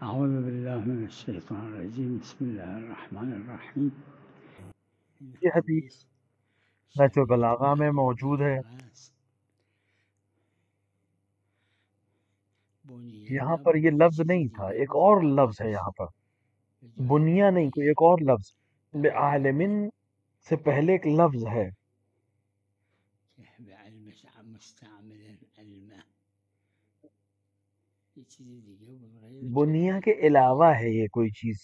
أعوذ بالله من الشيطان الرجيم بسم الله الرحمن الرحیم. یہ حدیث نہج البلاغہ میں موجود ہے۔ یہاں پر یہ لفظ نہیں تھا، ایک اور لفظ ہے یہاں پر، بنیا نہیں، کوئی ایک اور لفظ بعالمن سے پہلے ایک لفظ ہے۔ بنیا کے علاوہ ہے یہ کوئی چیز۔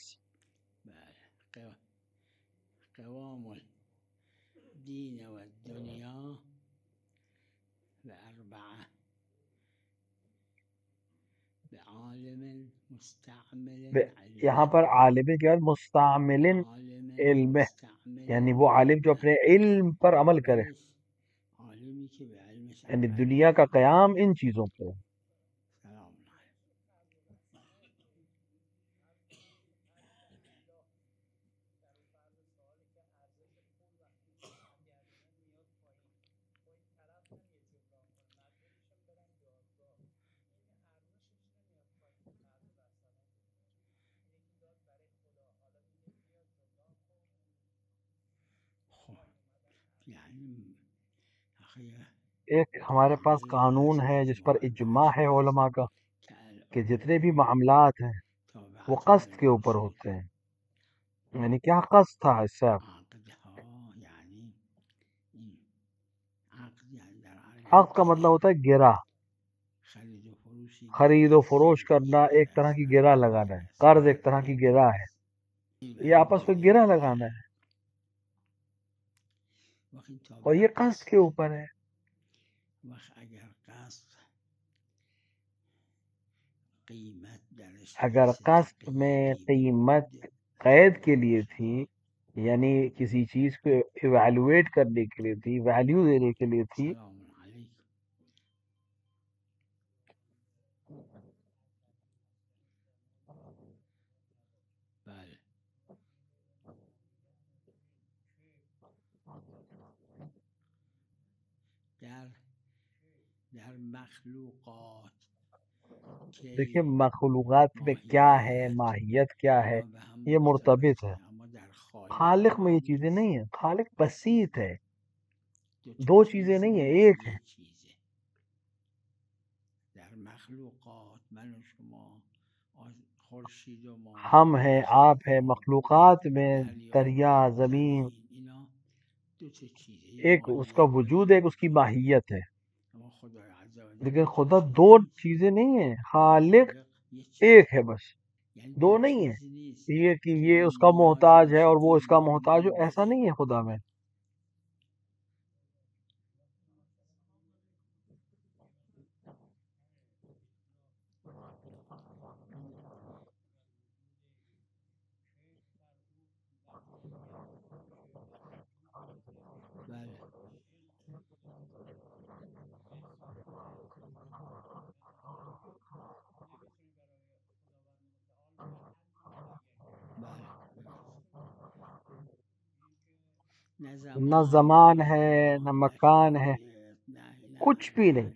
قوام الدین والدنیا بأربعة بعالم مستعمل یہاں پر عالم کے بعد مستعمل علم، یعنی وہ عالم جو اپنے علم پر عمل کرے، یعنی دنیا کا قیام ان چیزوں پہ۔ ایک ہمارے پاس قانون ہے جس پر اجماع ہے علماء کا کہ جتنے بھی معاملات ہیں وہ قصد کے اوپر ہوتے ہیں۔ یعنی کیا قصد تھا اس سے؟ عقد کا مطلب ہوتا ہے گرہ، خرید و فروش کرنا ایک طرح کی گرہ لگانا ہے، قرض ایک طرح کی گرہ ہے، یہ آپس میں گرہ لگانا ہے، اور یہ قصد کے اوپر ہے۔ اگر قسط میں قیمت قید کے لیے تھی، یعنی کسی چیز کو ایویلویٹ کرنے کے لیے تھی، ویلیو دینے کے لیے تھی، در مخلوقات دیکھیں مخلوقات میں کیا ہے، ماہیت کیا ہے، یہ مرتبط ہے۔ خالق میں یہ چیزیں نہیں ہیں، خالق بسیط ہے، دو چیزیں نہیں ہیں، ایک ہے۔ در مخلوقات من و شما اور خورشید و ماه، ہم ہیں، آپ ہیں، مخلوقات میں دریا، زمین، اینا دو تا چیزه، ایک اس کا وجود ہے، ایک اس کی ماہیت ہے، اما خدا عز و جل لیکن خدا دو چیزیں نہیں ہیں، خالق ایک ہے بس، دو نہیں ہے۔ یہ کہ یہ اس کا محتاج ہے اور وہ اس کا محتاج ہو، ایسا نہیں ہے خدا میں۔ نہ زمان ہے، نہ مکان ہے، کچھ بھی نہیں۔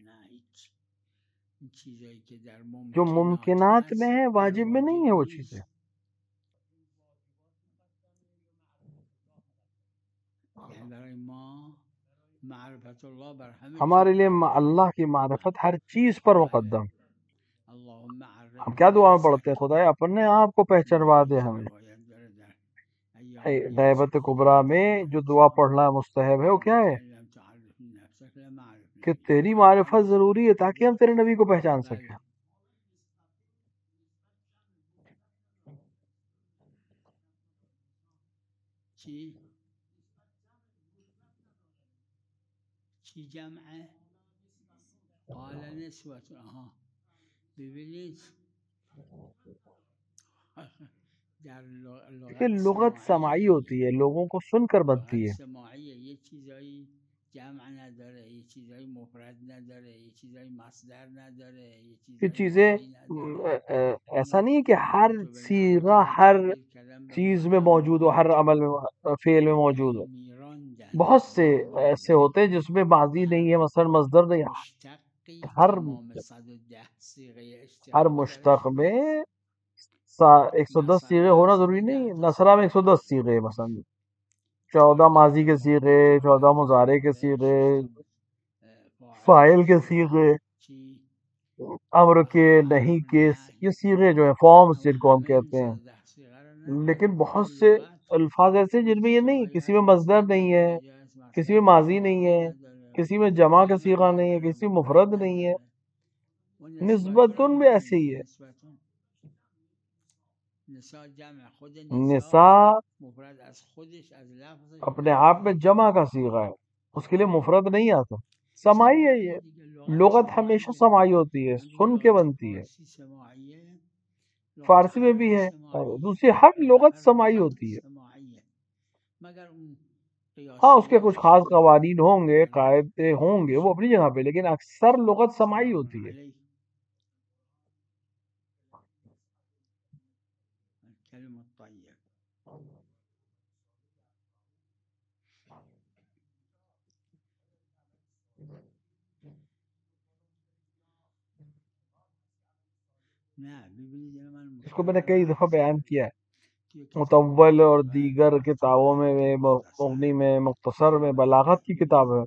جو ممکنات میں ہے واجب میں نہیں ہے وہ چیزیں۔ ہمارے لیے اللہ کی معرفت ہر چیز پر مقدم۔ ہم کیا دعا میں پڑھتے ہیں؟ خدایا اپنے آپ کو پہچانوا دے ہمیں۔ غیبت کبریٰ میں جو دعا پڑھنا مستحب ہے وہ کیا ہے؟ کہ تیری معرفت ضروری ہے تاکہ ہم تیرے نبی کو پہچان سکیں۔ چی جمعه قال نسوة ببینید کہ لغت سماعی ہوتی ہے، لوگوں کو سن کر بنتی ہے۔ سماعیه یه چیزایی جمع نداره، یه چیزایی مفرد نداره، یه چیزایی مصدر نداره، یه یہ چیزایی چیزیں ماضی نداره۔ ایسا نہیں ہے کہ ہر صیغہ ہر چیز میں موجود ہو، ہر عمل میں فعل میں موجود ہو۔ بہت سے ایسے ہوتے ہیں جس میں ماضی نہیں ہے، مثلا مصدر نہیں ہے۔ ہر مشتق میں 110 سیغے ہونا ضروری نہیں ہے. نصرہ میں 110 سیغے، مثلا 14 ماضی کے سیغے، 14 مضارع کے سیغے، فاعل کے سیغے، امر کے، نہیں کے، یہ سیغے جو ہیں فارمز جن کو ہم کہتے ہیں. لیکن بہت سے الفاظ ایسے جن میں یہ نہیں، کسی میں مصدر نہیں ہے، کسی میں ماضی نہیں ہے، کسی میں جمع کا صیغہ نہیں ہے، کسی میں مفرد نہیں ہے. نسبتن بھی ایسے ہی ہے. نساء اپنے آپ میں جمع کا صیغہ ہے، اس کے لیے مفرد نہیں آتا. سماعی ہے یہ. لغت ہمیشہ سماعی ہوتی ہے، سن کے بنتی ہے. فارسی میں بھی ہے، دوسری ہر لغت سماعی ہوتی ہے. ہاں اس کے کچھ خاص قوانین ہوں گے، قاعدے ہوں گے، وہ اپنی جگہ پہ، لیکن اکثر لغت سماعی ہوتی ہے. اس کو میں نے کئی دفعہ بیان کیا ہے. مطول اور دیگر کتابوں میں، مغنی میں، مختصر میں، بلاغت کی کتاب ہے.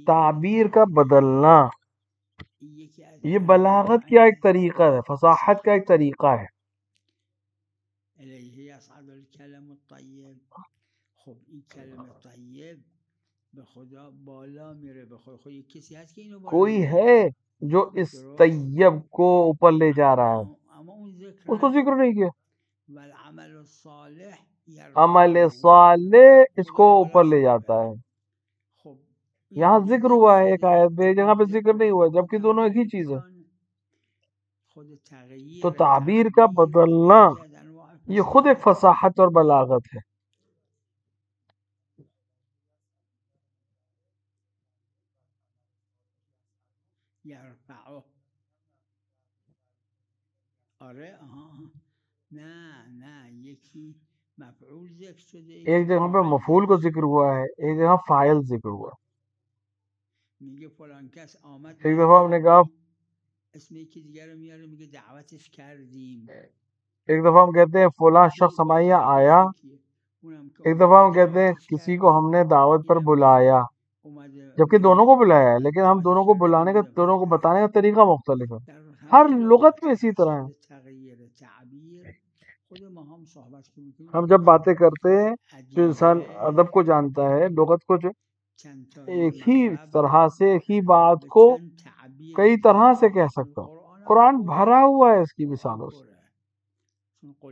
تعبیر کا بدلنا یہ بلاغت کا ایک طریقہ ہے، فصاحت کا ایک طریقہ ہے. کوئی ہے جو اس طیب کو اوپر لے جا رہا ہے، اس کو ذکر نہیں کیا. عمل صالح اس کو اوپر لے جاتا ہے. یہاں ذکر ہوا ہے ایک آیت میں، جگہ پہ ذکر نہیں ہوا، جبکہ دونوں ایک ہی چیز ہے. تو تعبیر کا بدلنا یہ خود ایک فصاحت اور بلاغت ہے. ایک جگہ پہ مفعول کو ذکر ہوا ہے، ایک جگہ فاعل ذکر ہوا. ایک دفعہ ہم نے کہا، ایک دفعہ ہم کہتے ہیں فلاں شخص ہمارے یہاں آیا، ایک دفعہ ہم کہتے ہیں کسی کو ہم نے دعوت پر بلایا، جبکہ دونوں کو بلایا ہے، لیکن ہم دونوں کو بلانے کا، دونوں کو بتانے کا طریقہ مختلف ہے. ہر لغت میں اسی طرح ہے. ہم جب باتیں کرتے ہیں، جو انسان ادب کو جانتا ہے، لغت کو، جو ایک ہی طرح سے ایک ہی بات کو کئی طرح سے کہہ سکتا ہوں. قرآن بھرا ہوا ہے اس کی مثالوں سے.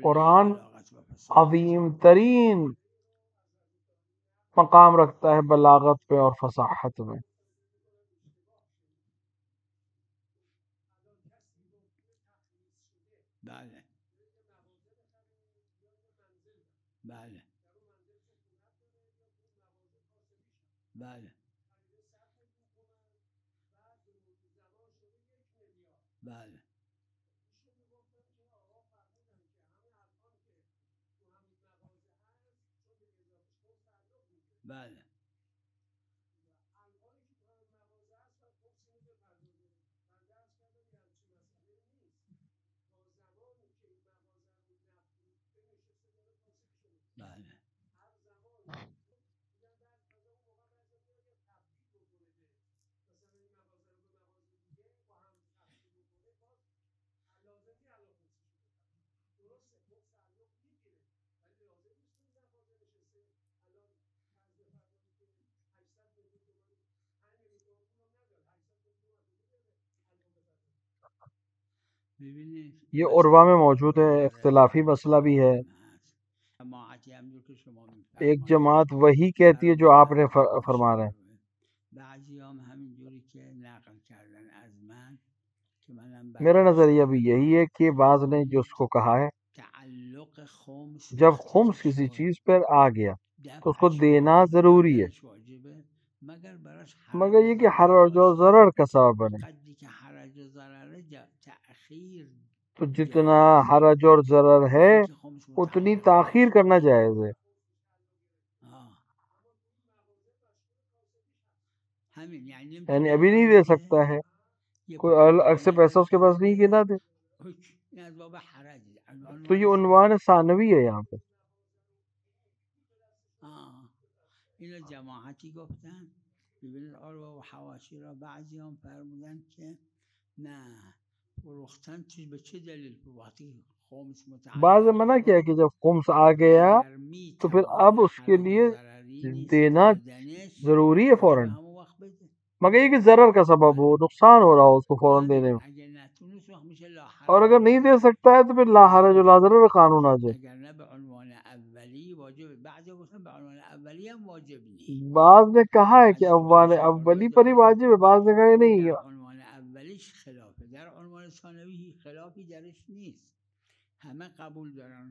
قرآن عظیم ترین مقام رکھتا ہے بلاغت پہ اور فصاحت میں. یہ عربا میں موجود ہے، اختلافی مسئلہ بھی ہے. ایک جماعت وہی کہتی ہے جو آپ نے فرما رہے ہیں. میرا نظریہ بھی یہی ہے کہ بعض نے جو اس کو کہا ہے، جب خمس کسی چیز پر آ گیا تو اس کو دینا ضروری ہے، مگر یہ کہ حرج و ضرر کا سبب بنے. تو جتنا حرج اور ضرر ہے اتنی تاخیر کرنا جائز ہے. یعنی ابھی نہیں دے سکتا ہے، کوئی الگ سے پیسہ اس کے پاس نہیں کہ نہ دے. تو یہ عنوان ثانوی ہے یہاں پہ. اینو جماعتی گفتن. ببینید عروه و حواشی را بعضی هم فرمودن که نه فروختن چیز به چه دلیل وقتی خمس متعین بعض نے منع کیا کہ جب خمس آ گیا تو پھر اب اس کے لیے دینا ضروری ہے فوراً، مگر یہ کہ ضرر کا سبب ہو، نقصان ہو رہا ہو اس کو فوراً دینے میں. اور اگر نہیں دے سکتا ہے تو پھر لا حرج و لا ضرر قانون آ جائے. بعض نے کہا ہے کہ عنوان اولی پر ہی واجب ہے، بعض نے کہا نہیں. عنوان اولیش خلافه، در عنوان ثانوی خلافی درش نیست، همه قبول دارن.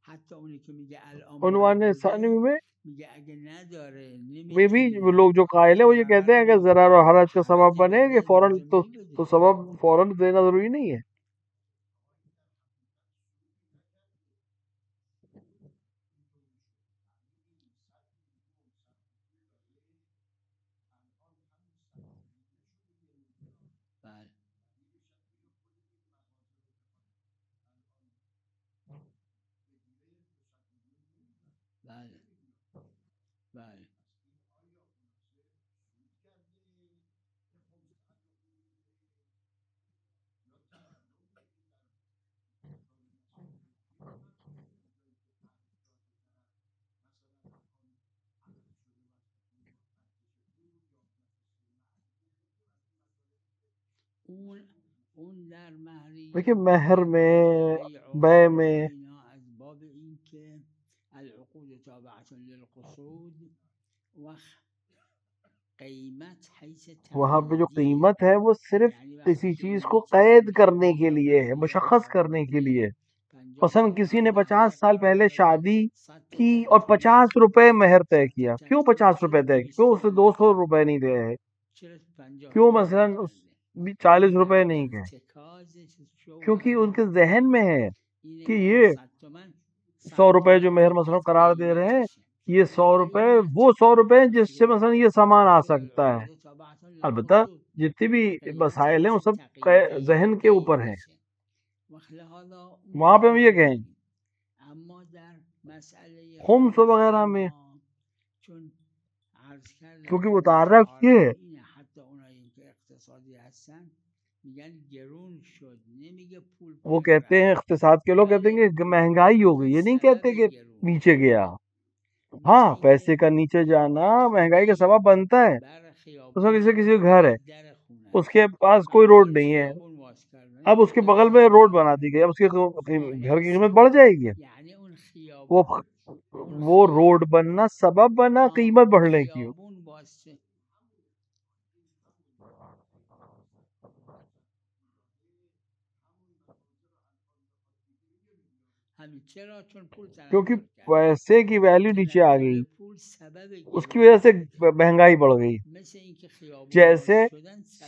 حتی اونی که میگه الان عنوان ثانوی میں میگه اگه نداره میں بھی لوگ جو قائل ہیں وہ یہ کہتے ہیں کہ ضرر اور حرج کا سبب بنے کہ فوراً تو سبب فوراً دینا ضروری نہیں ہے. دیکھیے مہر میں، بے میں وہاں پہ جو قیمت ہے وہ صرف کسی چیز کو قید کرنے کے لیے ہے، مشخص کرنے کے لیے. مثلا کسی نے 50 سال پہلے شادی کی اور 50 روپے مہر طے کیا. کیوں 50 روپے طے کیا؟ کیوں اسے 200 روپے نہیں دے رہے؟ کیوں مثلا 40 روپے نہیں گئے؟ کیونکہ ان کے ذہن میں ہے کہ یہ 100 روپے جو مہر مثلا قرار دے رہے ہیں، یہ 100 روپے وہ 100 روپے جس سے مثلا یہ سامان آ سکتا ہے. البتہ جتنی بھی مسائل ہیں وہ سب ذہن کے اوپر ہیں. وہاں پہ ہم یہ کہیں خمس وغیرہ میں کیونکہ متعارف یہ ہے، وہ کہتے ہیں اقتصاد کے لوگ کہتے ہیں کہ مہنگائی ہو گئی، یہ نہیں کہتے کہ نیچے گیا. ہاں پیسے کا نیچے جانا مہنگائی کا سبب بنتا ہے. اس میں کسی کا گھر ہے، اس کے پاس کوئی روڈ نہیں ہے، اب اس کے بغل میں روڈ بنا دی گئی، اب اس کے گھر کی قیمت بڑھ جائے گی. وہ روڈ بننا سبب بنا قیمت بڑھنے کی. کیونکہ پیسے کی ویلیو نیچے آ گئی، اس کی وجہ سے مہنگائی بڑھ گئی. جیسے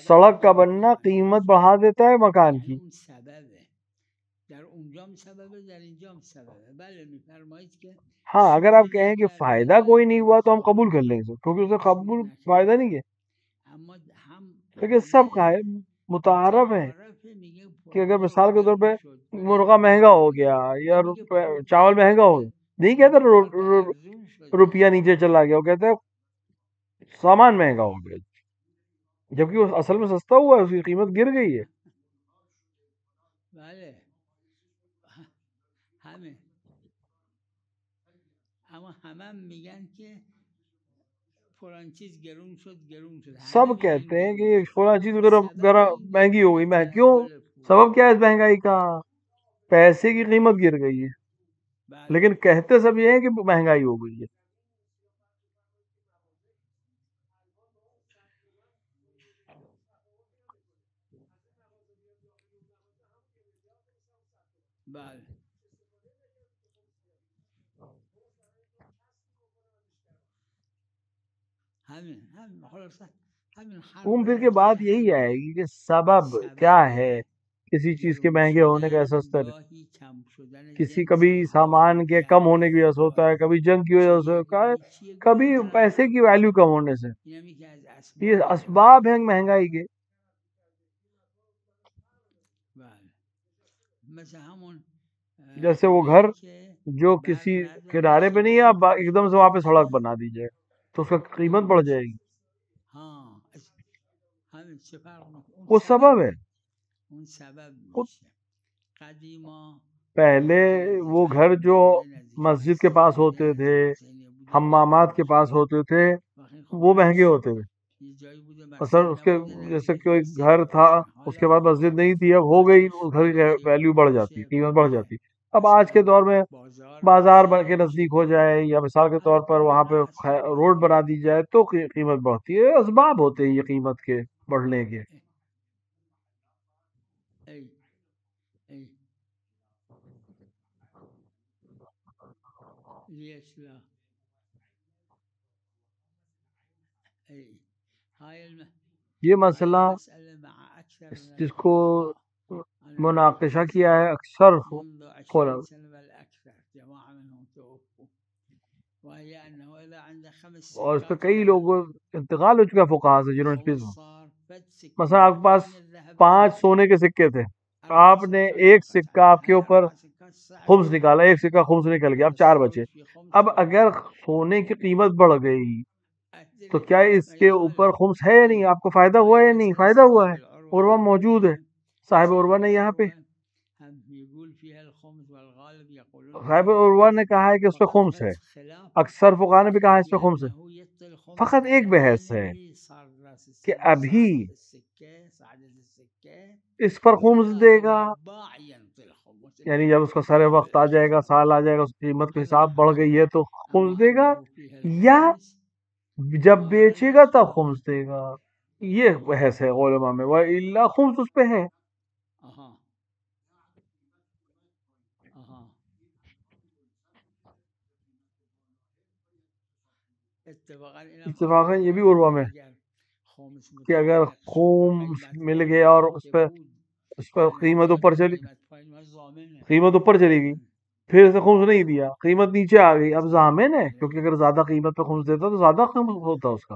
سڑک کا بننا قیمت بڑھا دیتا ہے مکان کی. ہاں اگر آپ کہیں کہ فائدہ کوئی نہیں ہوا تو ہم قبول کر لیں گے، کیونکہ اسے قبول فائدہ نہیں ہے. لیکن سب کا ہے، متعارف ہے کہ اگر مثال کے طور پہ مرغا مہنگا ہو گیا یا چاول مہنگا ہو گیا، نہیں کہتے روپیہ نیچے چلا گیا، وہ کہتے ہیں سامان مہنگا ہو گیا، جبکہ وہ اصل میں سستا ہوا ہے، اس کی قیمت گر گئی ہے. سب کہتے ہیں کہ فلاں چیز مہنگی ہو گئی. کیوں؟ سبب کیا ہے اس مہنگائی کا؟ پیسے کی قیمت گر گئی ہے. لیکن کہتے سب یہ ہے کہ مہنگائی ہو گئی ہے. گھوم پھر کے بات یہی آئے گی کہ سبب کیا ہے کسی چیز کے مہنگے ہونے کا سستا، کسی کبھی سامان کے کم ہونے کی وجہ سے ہوتا ہے، کبھی جنگ کی وجہ سے ہوتا ہے، کبھی پیسے کی ویلیو کم ہونے سے. یہ اسباب ہیں مہنگائی کے. جیسے وہ گھر جو کسی کنارے پہ نہیں ہے، اب ایک دم سے وہاں پہ سڑک بنا دی جائے تو اس کا قیمت بڑھ جائے گی. وہ سبب ہے. پہلے وہ گھر جو مسجد کے پاس ہوتے تھے، حمامات کے پاس ہوتے تھے، وہ مہنگے ہوتے تھے. مثلا اس کے جیسے کوئی گھر تھا، اس کے بعد مسجد نہیں تھی، اب ہو گئی، اس گھر کی ویلیو بڑھ جاتی، قیمت بڑھ جاتی. اب آج کے دور میں بازار بن کے نزدیک ہو جائے، یا مثال کے طور پر وہاں پہ روڈ بنا دی جائے تو قیمت بڑھتی ہے. اسباب ہوتے ہیں یہ قیمت کے بڑھنے کے. یہ مسئلہ جس کو مناقشہ کیا ہے اکثر اور اس پہ کئی لوگ انتقال ہو چکا فقہا سے جنہوں نے مثلا آپ کے پاس 5 سونے کے سکے تھے، آپ نے ایک سکہ آپ کے اوپر خمس نکالا، ایک سکہ خمس نکل گیا، اب 4 بچے. اب اگر سونے کی قیمت بڑھ گئی تو کیا اس کے اوپر خمس ہے یا نہیں؟ آپ کو فائدہ ہوا ہے یا نہیں؟ فائدہ ہوا ہے. عروہ موجود ہے، صاحب عروہ نے یہاں پہ صاحب عروہ نے کہا ہے کہ اس پہ خمس ہے، اکثر فقہا نے بھی کہا ہے اس پہ خمس ہے. فقط ایک بحث ہے کہ ابھی اس پر خمس دے گا، یعنی جب اس کا سارے وقت آ جائے گا، سال آ جائے گا، اس کی قیمت کا حساب بڑھ گئی ہے تو خمس دے گا، یا جب بیچے گا تب خمس دے گا. یہ بحث ہے علماء میں. وَإِلَّا خمس اس پہ ہے. اتفاقاً یہ بھی عروہ میں کہ اگر خمس مل گیا اور اس پہ قیمت اوپر چلی گئی، پھر اسے خمس نہیں دیا، قیمت نیچے آ گئی، اب ضامن ہے، کیونکہ اگر زیادہ قیمت پہ خمس دیتا تو زیادہ خمس ہوتا اس کا.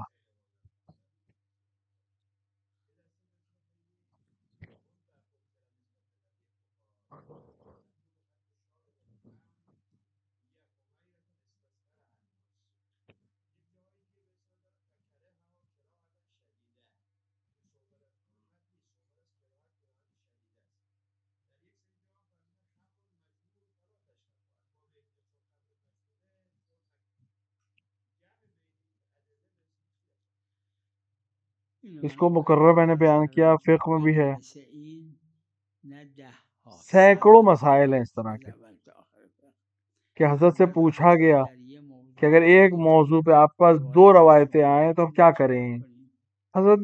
اس کو مقرر میں نے بیان کیا، فقہ میں بھی ہے. سینکڑوں مسائل ہیں اس طرح کے کہ حضرت سے پوچھا گیا کہ اگر ایک موضوع پہ آپ پاس 2 روایتیں آئیں تو آپ کیا کریں؟ حضرت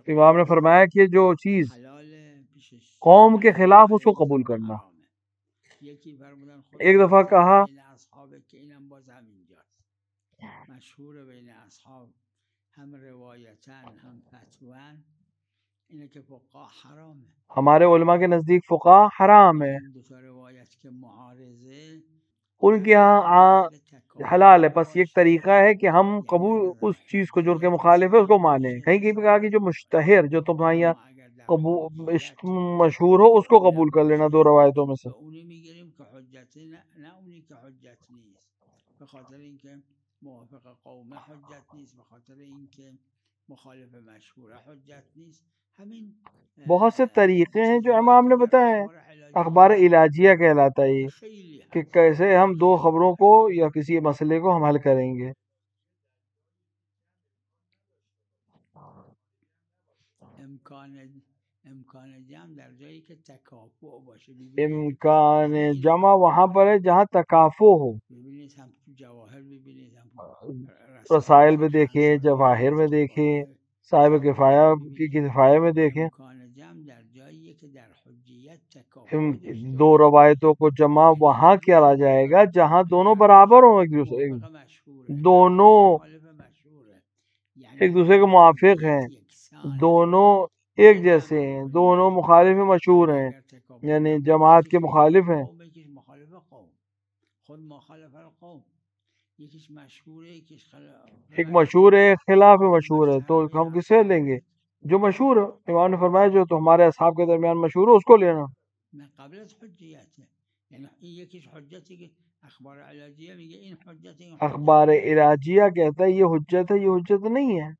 امام نے فرمایا کہ جو چیز قوم کے خلاف اس کو قبول کرنا. ایک دفعہ کہا ہمارے علماء کے نزدیک فقہ حرام ہے، ان کے ہاں حلال ہے. بس یہ ایک طریقہ ہے کہ ہم قبول اس چیز کو جو کے مخالف ہے اس کو مانیں. کہیں کہیں پہ کہا کہ جو مشتہر، جو تمہارے یہاں مشہور ہو، اس کو قبول کر لینا 2 روایتوں میں سے. بہت سے طریقے ہیں جو امام نے بتائے ہیں. اخبار علاجیہ کہلاتا ہے یہ، کہ کیسے ہم 2 خبروں کو یا کسی مسئلے کو ہم حل کریں گے. امکان جمع وہاں پر ہے جہاں تکافؤ ہو. رسائل میں دیکھیں، جواہر میں دیکھیں، صاحب کفایہ کی کفایہ میں دیکھیں. 2 روایتوں کو جمع وہاں کیا جائے گا جہاں دونوں برابر ہوں، دونوں ایک دوسرے کے موافق ہیں، دونوں ایک جیسے ہیں، دونوں مخالف مشہور ہیں، یعنی جماعت کے مخالف ہیں. ایک مشہور ہے، ایک خلاف مشہور ہے، تو ہم کسے لیں گے؟ جو مشہور ہے، امام نے فرمایا جو تمہارے اصحاب کے درمیان مشہور ہے اس کو لینا. اخبار علاجیہ کہتا ہے یہ حجت ہے، یہ حجت نہیں ہے.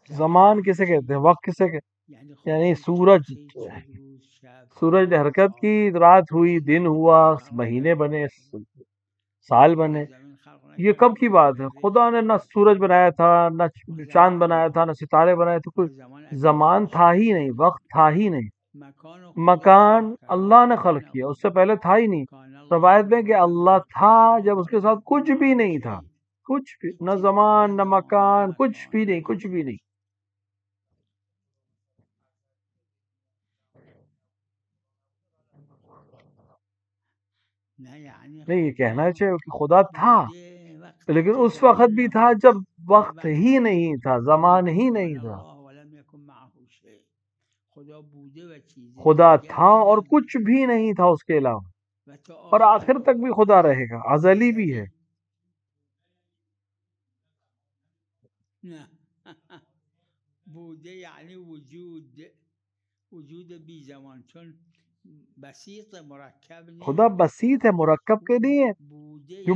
زمان کسے کہتے ہیں؟ وقت کسے کہتے ہیں؟ یعنی سورج نے حرکت کی، رات ہوئی، دن ہوا، مہینے بنے، سال بنے. یہ کب کی بات ہے؟ خدا نے نہ سورج بنایا تھا، نہ چاند بنایا تھا، نہ ستارے بنائے تھے. کوئی زمان تھا ہی نہیں، وقت تھا ہی نہیں. مکان اللہ نے خلق کیا، اس سے پہلے تھا ہی نہیں. روایت میں کہ اللہ تھا جب اس کے ساتھ کچھ بھی نہیں تھا، کچھ بھی، نہ زمان نہ مکان، کچھ بھی نہیں، کچھ بھی نہیں. نہیں، یہ کہنا چاہیے کہ خدا تھا، لیکن اس وقت بھی تھا جب وقت ہی نہیں تھا، زمان ہی نہیں تھا. خدا تھا اور کچھ بھی نہیں تھا اس کے علاوہ، اور آخر تک بھی خدا رہے گا، ازلی بھی ہے. یعنی وجود بی زمان، چون بسیط مرکب نہیں، خدا بسیط ہے، مرکب کے لیے جو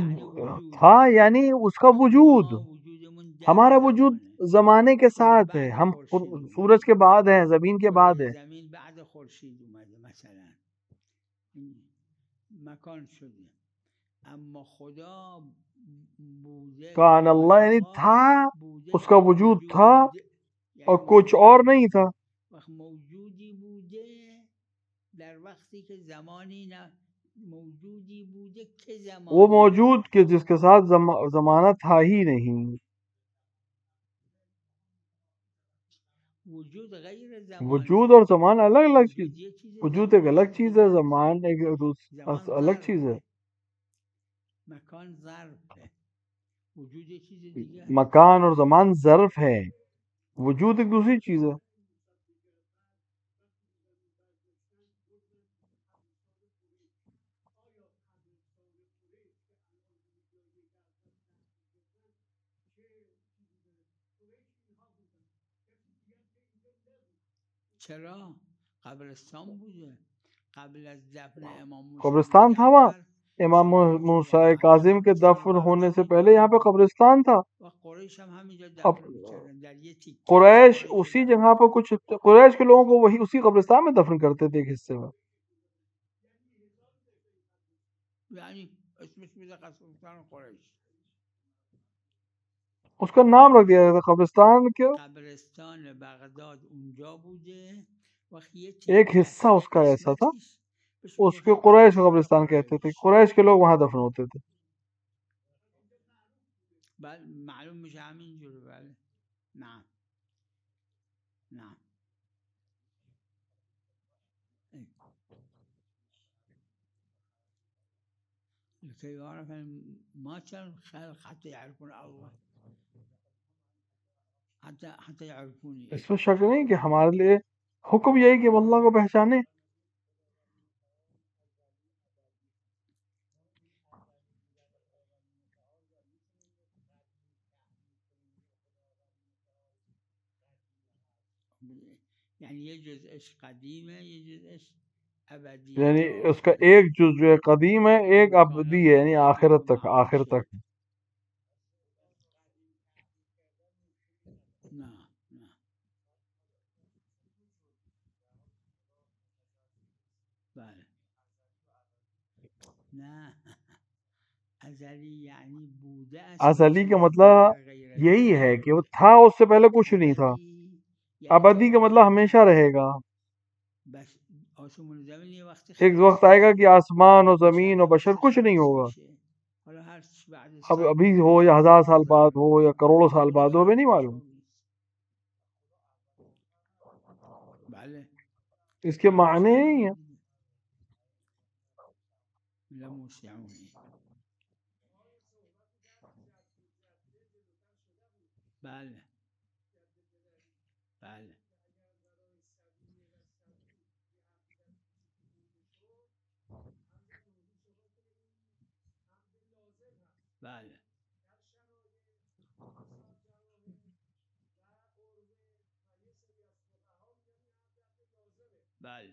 تھا یعنی اس کا وجود. ہمارا وجود زمانے کے ساتھ ہے، ہم سورج کے بعد ہیں، زمین کے بعد ہے. زمین بعد خورشید اومده مثلا مکان شده، اما خدا بوده. کان اللہ یعنی تھا، اس کا وجود تھا اور کچھ اور نہیں تھا. وقت موجودی بوده در وقتی که زمانی نه موجودی بوده که زمانی وہ موجود کہ جس کے ساتھ زمانہ تھا ہی نہیں. وجود غیر زمان، وجود اور زمان الگ الگ چیز. وجود ایک الگ چیز ہے، زمان ایک الگ چیز ہے. مکان ظرف ہے، وجود ایک چیز دیگه. مکان اور زمان ظرف ہے، وجود ایک دوسری چیز ہے. چرا؟ قبرستان بوده قبل از دفن امام موسی قبرستان تھا وہاں. امام موسیٰ کاظم کے دفن ہونے سے پہلے یہاں پہ قبرستان تھا. اب قریش اسی جگہ پہ، کچھ قریش کے لوگوں کو وہی اسی قبرستان میں دفن کرتے تھے ایک حصے میں. اس کا نام رکھ دیا تھا قبرستان. کیوں؟ قبرستان بغداد اونجا بوده. ایک حصہ اس کا ایسا تھا، اس کے قریش قبرستان کہتے تھے، قریش کے لوگ وہاں دفن ہوتے تھے. معلوم میشه همینجوره. بله نعم نعم. لكي يعرف ما كان خلق حتى يعرفون الله، حتى يعرفوني. اس میں شک نہیں کہ ہمارے لیے حکم یہی کہ اللہ کو پہچانے. یعنی یہ جزء قدیم ہے، یہ جزء ابدی، یعنی اس کا ایک جز جو ہے قدیم ہے، ایک ابدی ہے، یعنی آخرت تک، آخر تک. ازلی کا مطلب یہی ہے کہ وہ تھا، اس سے پہلے کچھ نہیں تھا. ابدی کا مطلب ہمیشہ رہے گا. ایک وقت آئے گا کہ آسمان اور زمین اور بشر کچھ نہیں ہوگا. اب ابھی ہو یا 1000 سال بعد ہو یا کروڑوں سال بعد ہو، ہمیں نہیں معلوم. اس کے معنی ہی ہیں. بله بله بله بله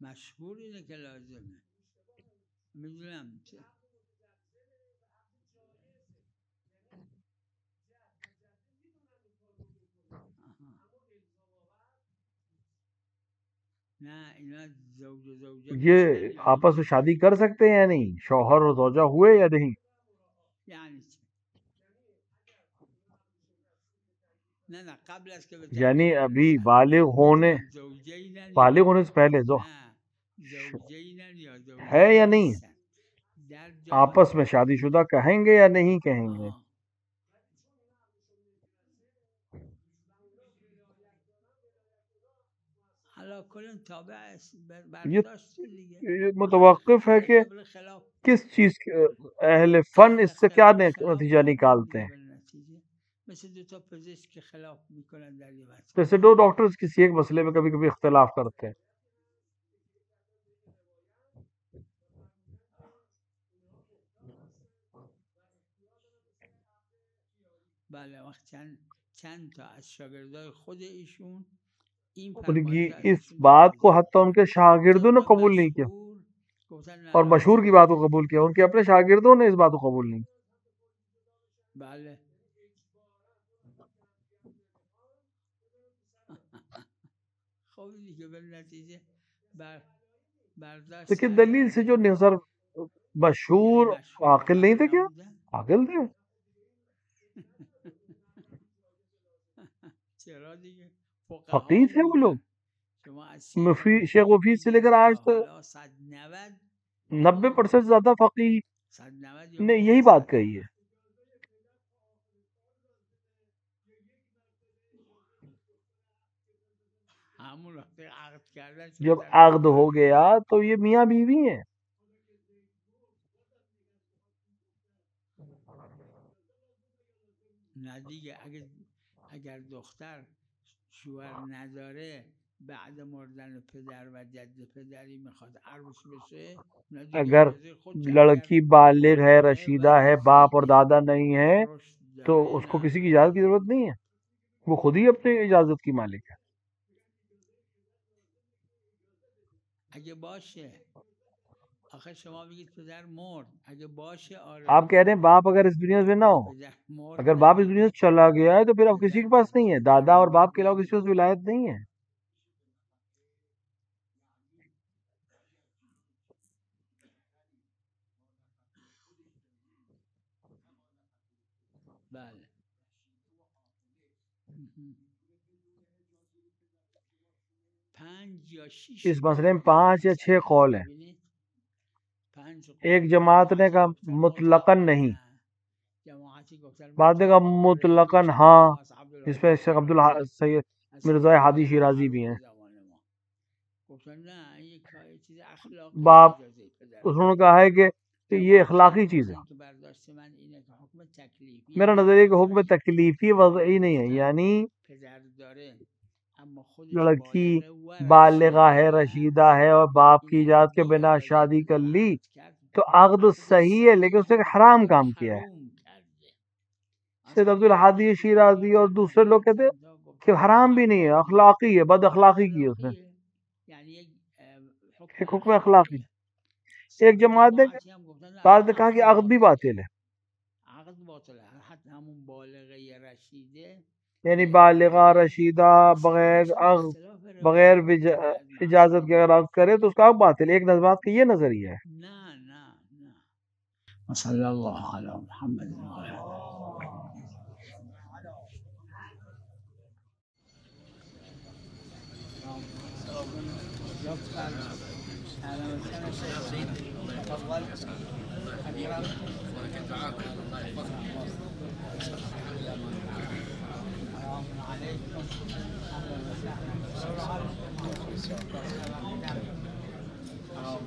مشهور اینه که لازمه میدونم نه اینا زوج و زوجه یہ آپس میں شادی کر سکتے ہیں یا نہیں؟ شوہر اور زوجہ ہوئے یا نہیں؟ یعنی نه قبل از که یعنی ابھی بالغ ہونے سے پہلے ہے یا نہیں؟ آپس میں شادی شدہ کہیں گے یا نہیں کہیں گے؟ یہ متوقف ہے کہ کس چیز اہل فن اس سے کیا نتیجہ نکالتے ہیں. جیسے دو ڈاکٹرز کسی ایک مسئلے میں کبھی کبھی اختلاف کرتے ہیں. بله وقت چند تا از شاگردای خود ایشون اس بات کو حتی ان کے شاگردوں نے قبول نہیں کیا اور مشہور کی بات کو قبول کیا، ان کے اپنے شاگردوں نے اس بات کو قبول نہیں. بله خب دیگه به نتیجه برداشت. لیکن دلیل سے جو نظر مشہور عاقل نہیں تھے، کیا عاقل تھے؟ فقیہ تھے وہ لوگ. شیخ مفید سے لے کر آج تک 90% زیادہ فقیہ نے یہی بات کہی ہے. جب عقد ہو گیا تو یہ میاں بیوی ہیں. نه دیگه اگر دختر شوهر نداره بعد مردن پدر و جد پدری میخواد عروس بشه، اگر لڑکی بالغ ہے، رشیدہ ہے، باپ اور دادا نہیں ہے تو اس کو کسی کی اجازت کی ضرورت نہیں ہے، وہ خود ہی اپنے اجازت کی مالک ہے. اگه باشه آخه شما بگید پدر مرد، اگه باشه آره. آپ کہہ رہے ہیں باپ اگر اس دنیا سے نہ ہو، اگر باپ اس دنیا سے چلا گیا ہے تو پھر اب کسی کے پاس نہیں ہے، دادا اور باپ کے علاوہ کسی کے پاس ولایت نہیں ہے. بله اس مسئلے میں 5 یا 6 قول ہیں. ایک جماعت نے کہا مطلقاً نہیں، بعد نے کہا مطلقاً ہاں. اس پہ شیخ سید مرزا ہادی شیرازی بھی ہیں. باپ انہوں نے کہا ہے کہ یہ اخلاقی چیز ہے. میرا نظریہ کہ حکم تکلیفی وضعی نہیں ہے، یعنی لڑکی بالغہ ہے، رشیدہ ہے اور باپ کی اجازت کے بنا شادی کر لی تو عقد صحیح ہے، لیکن اس نے حرام کام کیا ہے. سید عبدالحادی شیرازی اور دوسرے لوگ کہتے ہیں کہ حرام بھی نہیں ہے، اخلاقی ہے، بد اخلاقی کی ہے اس نے، ایک حکم اخلاقی. ایک جماعت نے بعض نے کہا کہ عقد بھی باطل ہے، یعنی بالغہ رشیدہ بغیر اجازت کے اگر عقد کرے تو اس کا عقد باطل ہے. ایک نظمات کا یہ نظریہ ہے. صلی اللہ علیہ محمد. دكتور أهلا وسهلا شيخ تفضل أكرم كنت معاكم الله يحفظكم. السلام عليكم أهلا وسهلا